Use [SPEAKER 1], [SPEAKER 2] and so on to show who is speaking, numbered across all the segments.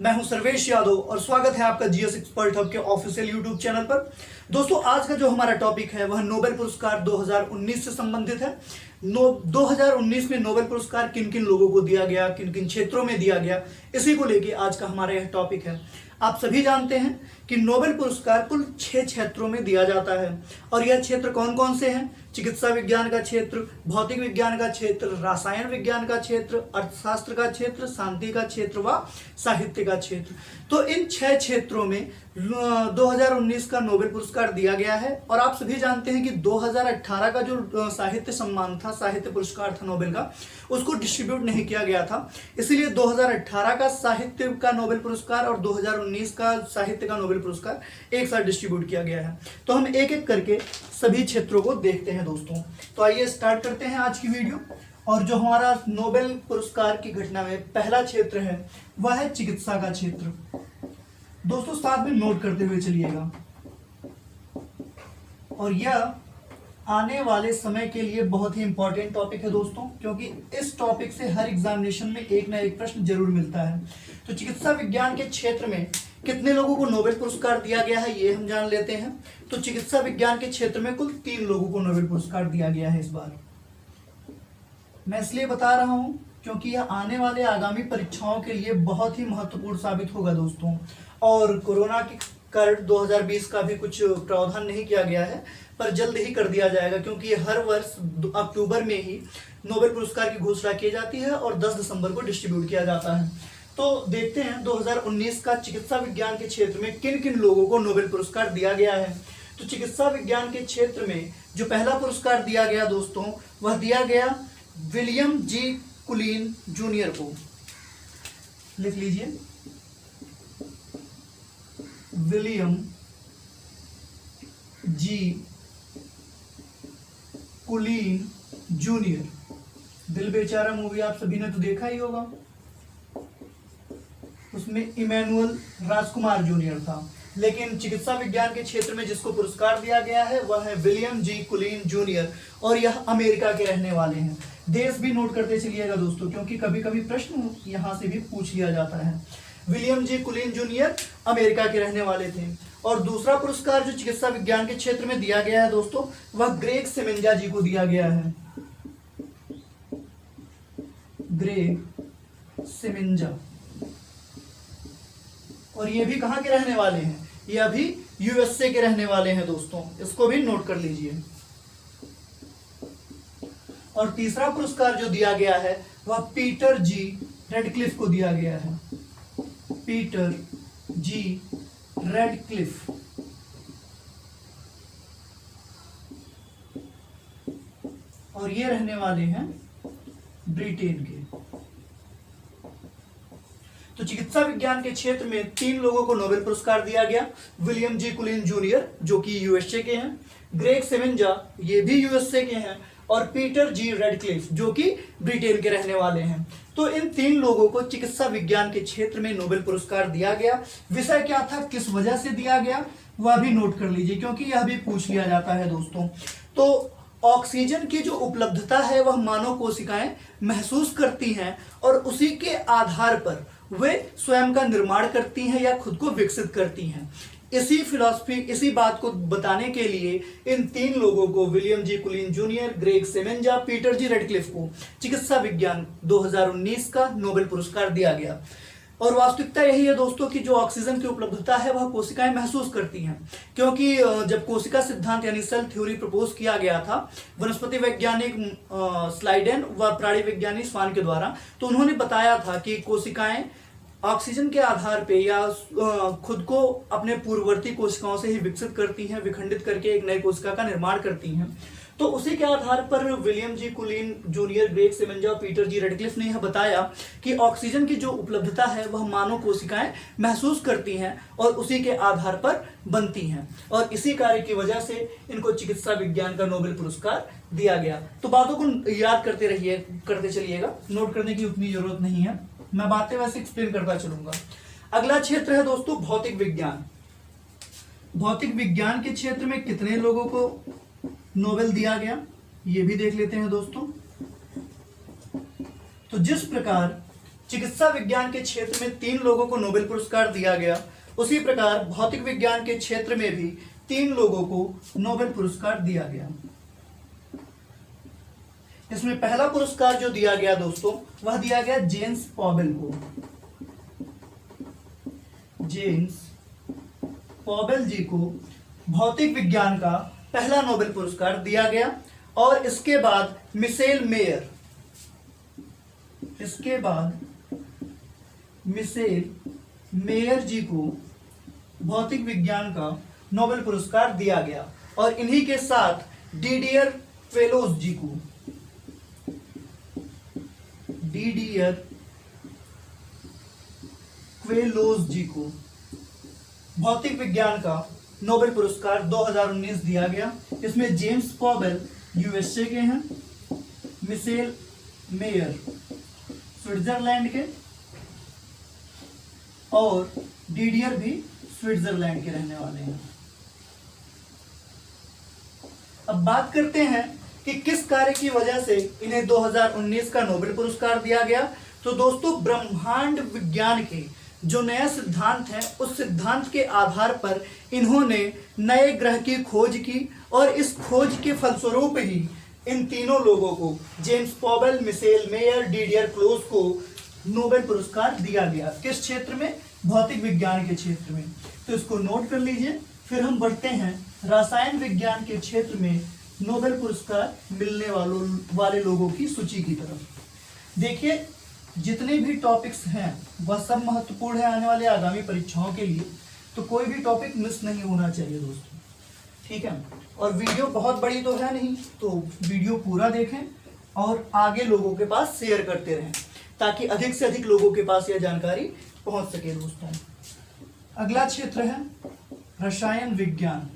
[SPEAKER 1] मैं हूं सर्वेश यादव और स्वागत है आपका जीएस एक्सपर्ट हब के ऑफिशियल यूट्यूब चैनल पर। दोस्तों, आज का जो हमारा टॉपिक है वह नोबेल पुरस्कार 2019 से संबंधित है। 2019 में नोबेल पुरस्कार किन किन लोगों को दिया गया, किन किन क्षेत्रों में दिया गया, इसी को लेके आज का हमारा यह टॉपिक है। आप सभी जानते हैं कि नोबेल पुरस्कार कुल 6 क्षेत्रों में दिया जाता है और यह क्षेत्र कौन कौन से हैं? चिकित्सा विज्ञान का क्षेत्र, भौतिक विज्ञान का क्षेत्र, रसायन विज्ञान का क्षेत्र, अर्थशास्त्र का क्षेत्र, शांति का क्षेत्र व साहित्य का क्षेत्र। तो इन 6 क्षेत्रों में 2019 का नोबेल पुरस्कार दिया गया है। और आप सभी जानते हैं कि 2018 का जो साहित्य सम्मान था, साहित्य पुरस्कार था नोबेल का, उसको डिस्ट्रीब्यूट नहीं किया गया था। इसीलिए 2018 का साहित्य का नोबेल पुरस्कार और 2019 का साहित्य का नोबेल पुरस्कार एक साथ डिस्ट्रीब्यूट किया गया है। तो हम एक एक करके सभी क्षेत्रों को देखते हैं दोस्तों। तो आइए स्टार्ट करते हैं आज की वीडियो। और जो हमारा नोबेल पुरस्कार की घटना में पहला क्षेत्र है वह है चिकित्सा का क्षेत्र। दोस्तों, साथ में नोट करते हुए चलिएगा। और यह आने वाले समय के लिए बहुत ही इंपॉर्टेंट टॉपिक है दोस्तों, क्योंकि इस टॉपिक से हर एग्जामिनेशन में एक ना एक प्रश्न जरूर मिलता है। तो चिकित्सा विज्ञान के क्षेत्र में कितने लोगों को नोबेल पुरस्कार दिया गया है ये हम जान लेते हैं। तो चिकित्सा विज्ञान के क्षेत्र में कुल 3 लोगों को नोबेल पुरस्कार दिया गया है इस बार। मैं इसलिए बता रहा हूं क्योंकि यह आने वाले आगामी परीक्षाओं के लिए बहुत ही महत्वपूर्ण साबित होगा दोस्तों। और कोरोना के कारण 2020 का भी कुछ प्रावधान नहीं किया गया है, पर जल्द ही कर दिया जाएगा, क्योंकि हर वर्ष अक्टूबर में ही नोबेल पुरस्कार की घोषणा की जाती है और 10 दिसंबर को डिस्ट्रीब्यूट किया जाता है। तो देखते हैं 2019 का चिकित्सा विज्ञान के क्षेत्र में किन किन लोगों को नोबेल पुरस्कार दिया गया है। तो चिकित्सा विज्ञान के क्षेत्र में जो पहला पुरस्कार दिया गया दोस्तों, वह दिया गया विलियम जी कुलीन जूनियर को। लिख लीजिए, विलियम जी कुलीन जूनियर। दिल बेचारा मूवी आप सभी ने तो देखा ही होगा, उसमें इमैनुअल राजकुमार जूनियर था। लेकिन चिकित्सा विज्ञान के क्षेत्र में जिसको पुरस्कार दिया गया है वह है विलियम जी कुलीन जूनियर, और यह अमेरिका के रहने वाले हैं। देश भी नोट करते चलिएगा दोस्तों, क्योंकि कभी कभी प्रश्न यहां से भी पूछ लिया जाता है। विलियम जी कुलीन जूनियर अमेरिका के रहने वाले थे। और दूसरा पुरस्कार जो चिकित्सा विज्ञान के क्षेत्र में दिया गया है दोस्तों, वह ग्रेग सेमेंजा जी को दिया गया है। ग्रेग सेमेंजा, और ये भी कहां के रहने वाले हैं? ये अभी यूएसए के रहने वाले हैं दोस्तों, इसको भी नोट कर लीजिए। और तीसरा पुरस्कार जो दिया गया है वह पीटर जी रेडक्लिफ को दिया गया है। पीटर जी रेडक्लिफ। और ये रहने वाले हैं ब्रिटेन के। तो चिकित्सा विज्ञान के क्षेत्र में 3 लोगों को नोबेल पुरस्कार दिया गया। विलियम जी कुलीन जूनियर जो कि यूएसए के हैं, ग्रेग सेमेंजा ये भी यूएसए के हैं, और पीटर जी रेडक्लिफ जो कि ब्रिटेन के रहने वाले हैं। तो इन 3 लोगों को चिकित्सा विज्ञान के क्षेत्र में नोबेल पुरस्कार दिया गया। विषय क्या था, किस वजह से दिया गया, वह भी नोट कर लीजिए, क्योंकि यह भी पूछ लिया जाता है दोस्तों। तो ऑक्सीजन की जो उपलब्धता है वह मानव कोशिकाएं महसूस करती हैं और उसी के आधार पर वे स्वयं का निर्माण करती हैं या खुद को विकसित करती हैं। इसी फिलॉसफी, इसी बात को बताने के लिए इन 3 लोगों को, विलियम जी कुलीन जूनियर, ग्रेग सेमेंजा, पीटर जी रेडक्लिफ को चिकित्सा विज्ञान 2019 का नोबेल पुरस्कार दिया गया। और वास्तविकता यही है दोस्तों कि जो ऑक्सीजन की उपलब्धता है वह कोशिकाएं महसूस करती हैं, क्योंकि जब कोशिका सिद्धांत यानी सेल थ्योरी प्रपोज किया गया था वनस्पति वैज्ञानिक स्लाइडेन व प्राणी वैज्ञानिक स्वान के द्वारा, तो उन्होंने बताया था कि कोशिकाएं ऑक्सीजन के आधार पे या खुद को अपने पूर्ववर्ती कोशिकाओं से ही विकसित करती हैं, विखंडित करके एक नई कोशिका का निर्माण करती हैं। तो उसी के आधार पर विलियम जी कुलीन जूनियर, ग्रेग सेमेंजा और पीटर जी रेडक्लिफ ने यह बताया कि ऑक्सीजन की जो उपलब्धता है वह मानव कोशिकाएं महसूस करती हैं और उसी के आधार पर बनती हैं, और इसी कार्य की वजह से इनको चिकित्सा विज्ञान का नोबेल पुरस्कार दिया गया। तो बातों को याद करते चलिएगा, नोट करने की उतनी जरूरत नहीं है, मैं बातें वैसे एक्सप्लेन करता चलूंगा। अगला क्षेत्र है दोस्तों भौतिक विज्ञान। भौतिक विज्ञान के क्षेत्र में कितने लोगों को नोबेल दिया गया ये भी देख लेते हैं दोस्तों। तो जिस प्रकार चिकित्सा विज्ञान के क्षेत्र में 3 लोगों को नोबेल पुरस्कार दिया गया, उसी प्रकार भौतिक विज्ञान के क्षेत्र में भी 3 लोगों को नोबेल पुरस्कार दिया गया। इसमें पहला पुरस्कार जो दिया गया दोस्तों, वह दिया गया जेम्स पॉवेल को। जेम्स पॉवेल जी को भौतिक विज्ञान का पहला नोबेल पुरस्कार दिया गया। और इसके बाद मिशेल मेयर, जी को भौतिक विज्ञान का नोबेल पुरस्कार दिया गया। और इन्हीं के साथ डिडियर क्वेलोस जी को भौतिक विज्ञान का नोबेल पुरस्कार 2019 दिया गया। इसमें जेम्स पॉवेल यूएसए के हैं, मिशेल मेयर स्विट्जरलैंड के और डिडियर भी स्विट्जरलैंड के रहने वाले हैं। अब बात करते हैं कि किस कार्य की वजह से इन्हें 2019 का नोबेल पुरस्कार दिया गया। तो दोस्तों, ब्रह्मांड विज्ञान के जो नया सिद्धांत है, उस सिद्धांत के आधार पर इन्होंने नए ग्रह की खोज की और इस खोज के फलस्वरूप ही इन तीनों लोगों को, James Powell, Michel Mayor, Didier Queloz को नोबेल पुरस्कार दिया गया। किस क्षेत्र में? भौतिक विज्ञान के क्षेत्र में। तो इसको नोट कर लीजिए। फिर हम बढ़ते हैं रसायन विज्ञान के क्षेत्र में नोबेल पुरस्कार मिलने वाले लोगों की सूची की तरफ। देखिए, जितने भी टॉपिक्स हैं वह सब महत्वपूर्ण है आने वाले आगामी परीक्षाओं के लिए, तो कोई भी टॉपिक मिस नहीं होना चाहिए दोस्तों, ठीक है। और वीडियो बहुत बड़ी तो है नहीं, तो वीडियो पूरा देखें और आगे लोगों के पास शेयर करते रहें, ताकि अधिक से अधिक लोगों के पास यह जानकारी पहुंच सके दोस्तों। अगला क्षेत्र है रसायन विज्ञान।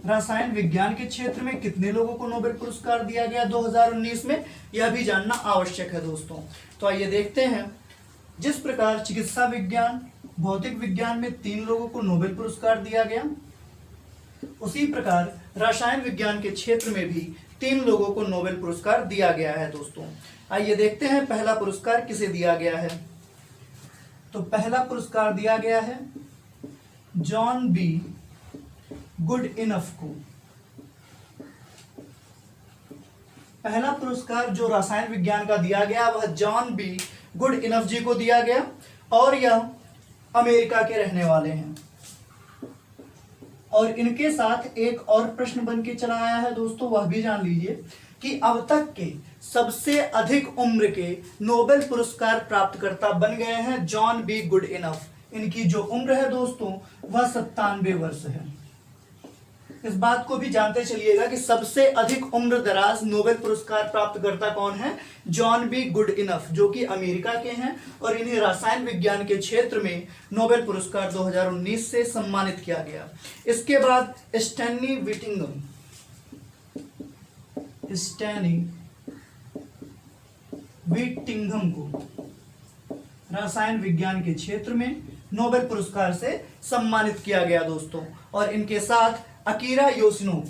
[SPEAKER 1] रसायन विज्ञान के क्षेत्र में कितने लोगों को नोबेल पुरस्कार दिया गया 2019 में, यह भी जानना आवश्यक है दोस्तों। तो आइए देखते हैं। जिस प्रकार चिकित्सा विज्ञान, भौतिक विज्ञान में 3 लोगों को नोबेल पुरस्कार दिया गया, उसी प्रकार रसायन विज्ञान के क्षेत्र में भी 3 लोगों को नोबेल पुरस्कार दिया गया है दोस्तों। आइए देखते हैं पहला पुरस्कार किसे दिया गया है। तो पहला पुरस्कार दिया गया है जॉन बी गुड इनफ को। पहला पुरस्कार जो रसायन विज्ञान का दिया गया वह जॉन बी गुड इनफ जी को दिया गया और यह अमेरिका के रहने वाले हैं। और इनके साथ एक और प्रश्न बन के चला आया है दोस्तों, वह भी जान लीजिए कि अब तक के सबसे अधिक उम्र के नोबेल पुरस्कार प्राप्तकर्ता बन गए हैं जॉन बी गुड इनफ। इनकी जो उम्र है दोस्तों वह 97 वर्ष है। इस बात को भी जानते चलिएगा कि सबसे अधिक उम्र दराज नोबेल पुरस्कार प्राप्तकर्ता कौन है? जॉन बी गुड इनफ, जो कि अमेरिका के हैं और इन्हें रसायन विज्ञान के क्षेत्र में नोबेल पुरस्कार 2019 से सम्मानित किया गया। इसके बाद स्टैनी विटिंगम को रसायन विज्ञान के क्षेत्र में नोबेल पुरस्कार से सम्मानित किया गया दोस्तों। और इनके साथ अकीरा योशिनो,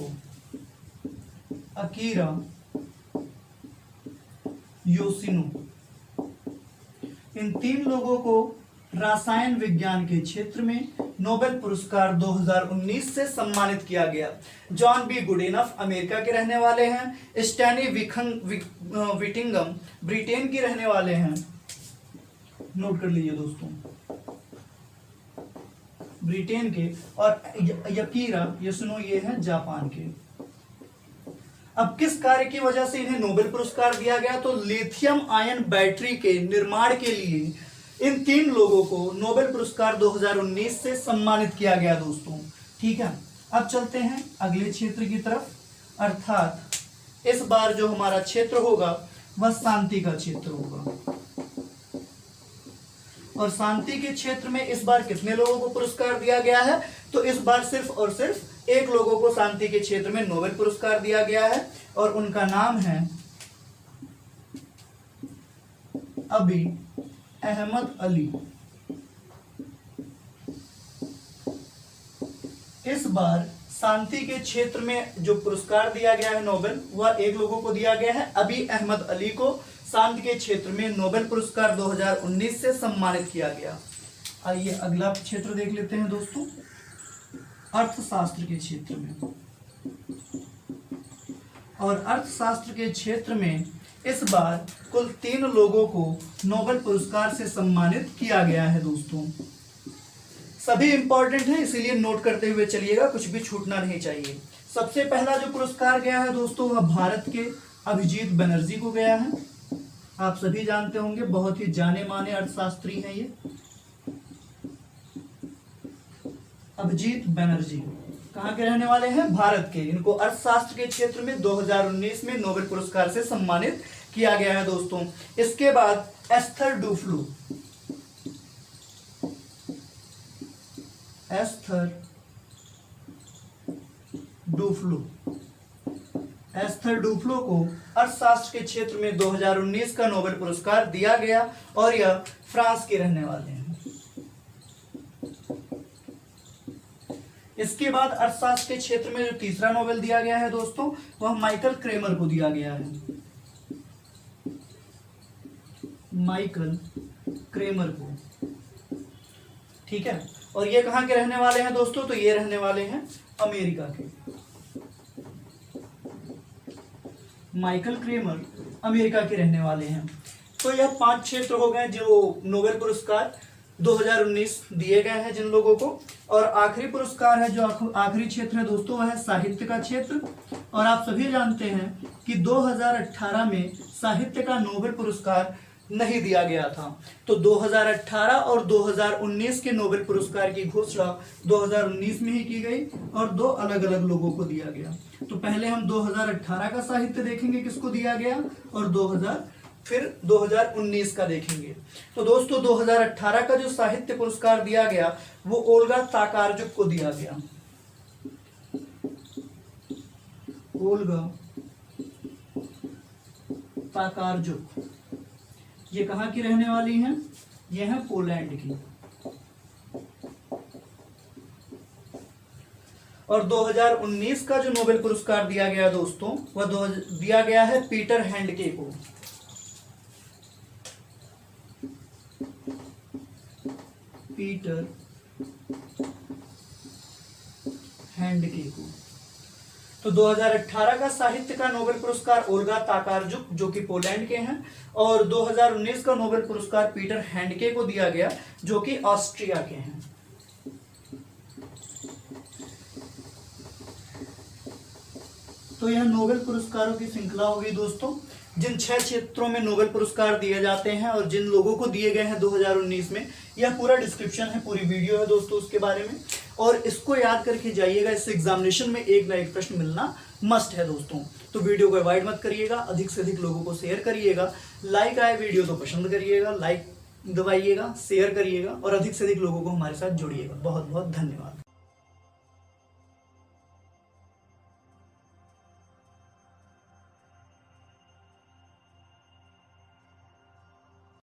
[SPEAKER 1] इन 3 लोगों को रसायन विज्ञान के क्षेत्र में नोबेल पुरस्कार 2019 से सम्मानित किया गया। John be good enough America के रहने वाले हैं, स्टैनी विटिंगम ब्रिटेन के रहने वाले हैं, नोट कर लीजिए दोस्तों, ब्रिटेन के, और अकीरा योशिनो ये हैं जापान के। अब किस कार्य की वजह से इन्हें नोबेल पुरस्कार दिया गया? तो लिथियम आयन बैटरी के निर्माण के लिए इन 3 लोगों को नोबेल पुरस्कार 2019 से सम्मानित किया गया दोस्तों, ठीक है। अब चलते हैं अगले क्षेत्र की तरफ, अर्थात इस बार जो हमारा क्षेत्र होगा वह शांति का क्षेत्र होगा। और शांति के क्षेत्र में इस बार कितने लोगों को पुरस्कार दिया गया है? तो इस बार सिर्फ और सिर्फ 1 लोगों को शांति के क्षेत्र में नोबेल पुरस्कार दिया गया है और उनका नाम है अबी अहमद अली। इस बार शांति के क्षेत्र में जो पुरस्कार दिया गया है नोबेल, वह 1 लोगों को दिया गया है, अबी अहमद अली को शांति के क्षेत्र में नोबेल पुरस्कार 2019 से सम्मानित किया गया। आइए अगला क्षेत्र देख लेते हैं दोस्तों, अर्थशास्त्र के क्षेत्र में। और अर्थशास्त्र के क्षेत्र में इस बार कुल 3 लोगों को नोबेल पुरस्कार से सम्मानित किया गया है दोस्तों। सभी इंपॉर्टेंट हैं, इसीलिए नोट करते हुए चलिएगा, कुछ भी छूटना नहीं चाहिए। सबसे पहला जो पुरस्कार गया है दोस्तों वह भारत के अभिजीत बनर्जी को गया है। आप सभी जानते होंगे, बहुत ही जाने माने अर्थशास्त्री हैं ये। अभिजीत बनर्जी कहाँ के रहने वाले हैं? भारत के। इनको अर्थशास्त्र के क्षेत्र में 2019 में नोबेल पुरस्कार से सम्मानित किया गया है दोस्तों। इसके बाद एस्थर डुफ्लो, एस्थर डुफ्लो को अर्थशास्त्र के क्षेत्र में 2019 का नोबेल पुरस्कार दिया गया और यह फ्रांस के रहने वाले हैं। इसके बाद अर्थशास्त्र के क्षेत्र में जो तीसरा नोबेल दिया गया है दोस्तों वह माइकल क्रेमर को दिया गया है। माइकल क्रेमर को, ठीक है। और ये कहाँ के रहने वाले हैं दोस्तों? तो ये रहने वाले हैं अमेरिका के। माइकल क्रेमर अमेरिका के रहने वाले हैं। तो यह 5 क्षेत्र हो गए जो नोबेल पुरस्कार 2019 दिए गए हैं जिन लोगों को। और आखिरी पुरस्कार है, जो आखिरी क्षेत्र है दोस्तों, वह है साहित्य का क्षेत्र। और आप सभी जानते हैं कि 2018 में साहित्य का नोबेल पुरस्कार नहीं दिया गया था। तो 2018 और 2019 के नोबेल पुरस्कार की घोषणा 2019 में ही की गई और 2 अलग अलग लोगों को दिया गया। तो पहले हम 2018 का साहित्य देखेंगे किसको दिया गया, और 2019 का देखेंगे। तो दोस्तों 2018 का जो साहित्य पुरस्कार दिया गया वो ओल्गा ताकारजुक को दिया गया। ओल्गा ताकारजुक, ये कहाँ की रहने वाली हैं? ये हैं पोलैंड की। और 2019 का जो नोबेल पुरस्कार दिया गया दोस्तों वह दिया गया है पीटर हैंडके को। पीटर हैंडके को। तो 2018 का साहित्य का नोबेल पुरस्कार ओल्गा ताकारजुक जो कि पोलैंड के हैं, और 2019 का नोबेल पुरस्कार पीटर हैंडके को दिया गया जो कि ऑस्ट्रिया के हैं। तो यह नोबेल पुरस्कारों की श्रृंखला हो गई दोस्तों, जिन 6 क्षेत्रों में नोबेल पुरस्कार दिए जाते हैं और जिन लोगों को दिए गए हैं 2019 में। यह पूरा डिस्क्रिप्शन है, पूरी वीडियो है दोस्तों उसके बारे में, और इसको याद करके जाइएगा। इससे एग्जामिनेशन में एक ना एक प्रश्न मिलना मस्ट है दोस्तों। तो वीडियो को अवॉइड मत करिएगा, अधिक से अधिक लोगों को शेयर करिएगा। लाइक आए वीडियो तो पसंद करिएगा, लाइक दबाइएगा, शेयर करिएगा और अधिक से अधिक लोगों को हमारे साथ जोड़िएगा। बहुत बहुत धन्यवाद।